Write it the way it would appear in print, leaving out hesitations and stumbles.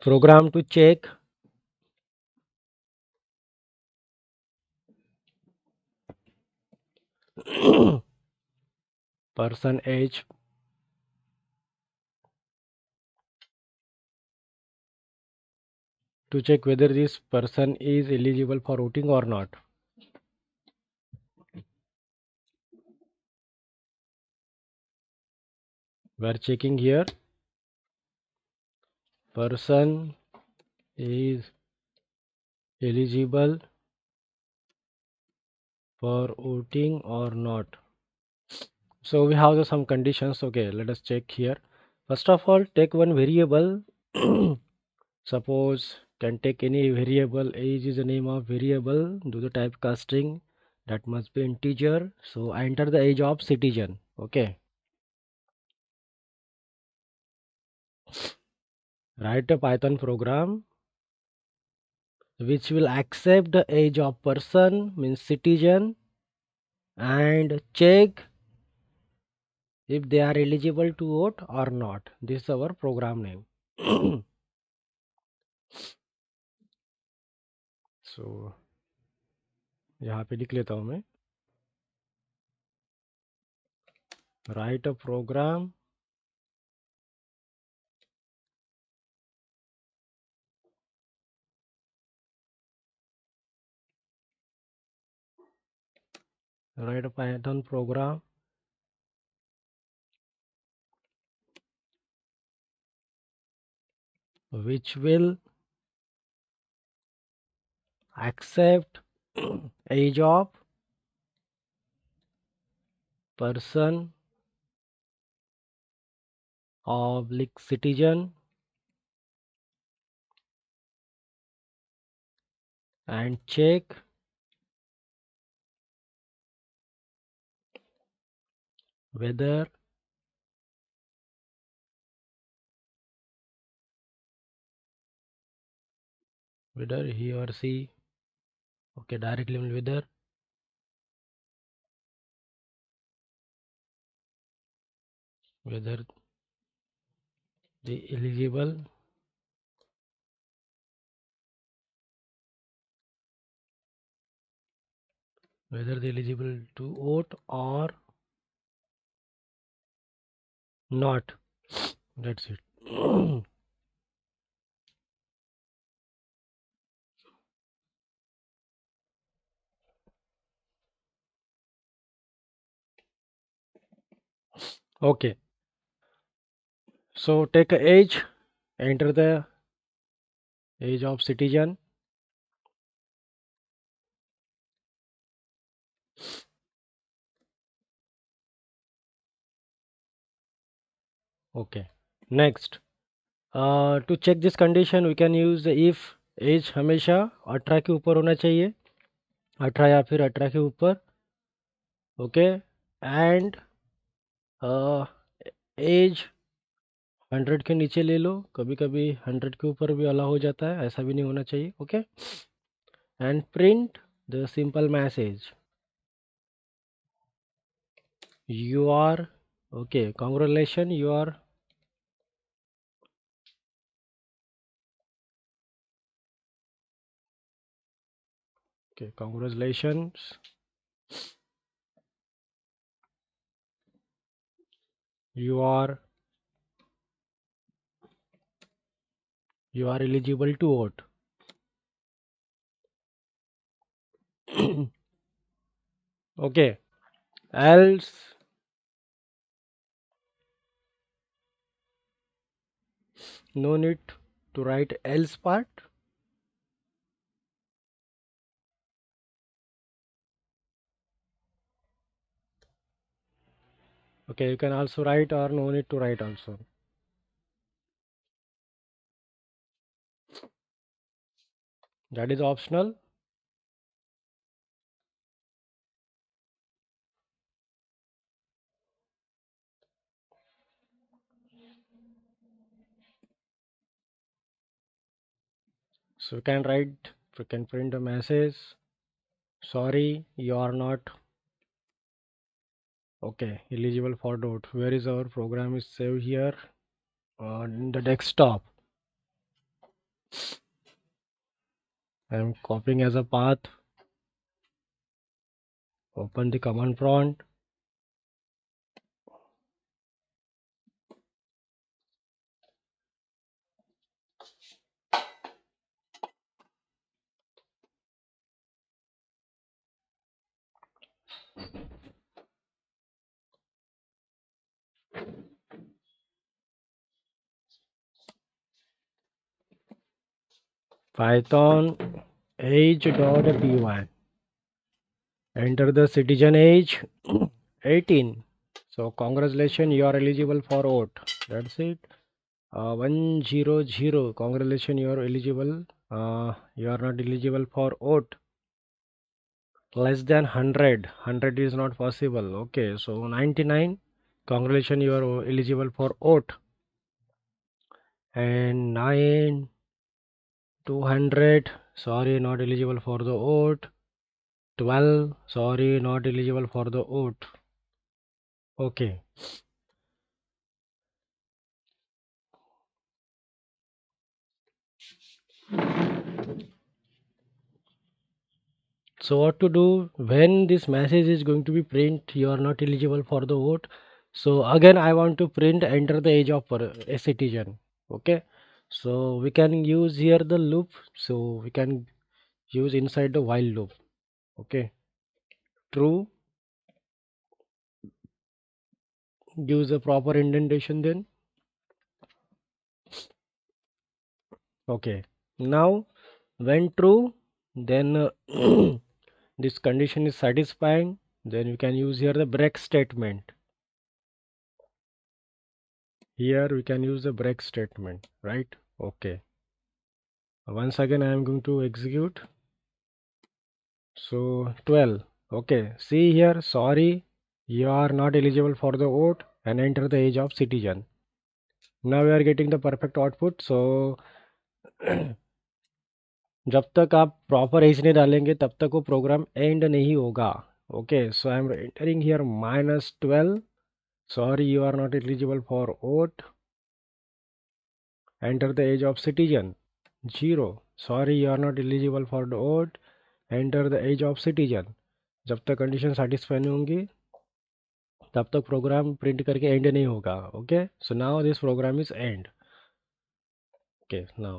program to check person age to check whether this person is eligible for voting or not. We are checking here person is eligible for voting or not. So we have some conditions. Okay, let us check here. First of all, take one variable. Suppose can take any variable. Age is the name of variable. Do the typecasting. That must be integer. So I enter the age of citizen. Okay. Write a Python program which will accept the age of person means citizen and check if they are eligible to vote or not. This is our program name. So यहाँ पे लिख लेता हूँ मैं. Write a program write a Python program which will accept age of person oblique citizen and check whether he or she, okay, directly whether the eligible to vote or not. That's it. Okay, so take a age, enter the age of citizen. Okay, next, to check this condition we can use the if age हमेशा 18 के ऊपर होना चाहिए, 18 या फिर 18 के ऊपर. Okay, and as 100 के नीचे ले लो. कभी कभी 100 के ऊपर भी अलाउ हो जाता है, ऐसा भी नहीं होना चाहिए. Okay, and print the simple message you are okay, congratulations, you are okay, congratulations, you are eligible to vote. Okay, else no need to write else part. Okay, you can also write or no need to write also. That is optional. So you can write, you can print a message. Sorry, you are not okay eligible for vote. Where is our program is saved here on the desktop. I'm copying as a path. Open the command prompt. Python age.py. Enter the citizen age 18. So congratulations, you are eligible for vote. That's it. 100. Congratulations, you are eligible. You are not eligible for vote. Less than 100. 100 is not possible. Okay, so 99. Congratulations, you are eligible for vote. And 9, 200. Sorry, not eligible for the vote. 12. Sorry, not eligible for the vote. Okay. So what to do when this message is going to be print, you are not eligible for the vote. So again I want to print enter the age of a citizen. Okay, so we can use here the loop, so we can use inside the while loop. Okay, true, use the proper indentation then. Okay, now when true, then this condition is satisfying, then we can use here the break statement. Here we can use the break statement, right? Okay, once again I am going to execute. So 12. Okay, see here, sorry, you are not eligible for the vote and enter the age of citizen. Now we are getting the perfect output. So जब तक आप proper as नहीं डालेंगे तब तक वो programme and नहीं होगा. Okay, so I am entering here -12. Sorry, you are not eligible for vote. Enter the age of citizen. 0. Sorry, you are not eligible for the vote. Enter the age of citizen. जब तक condition satisfy नहीं होंगी तब तक programme print करके end नहीं होगा. Okay, so now this program is end. Okay, now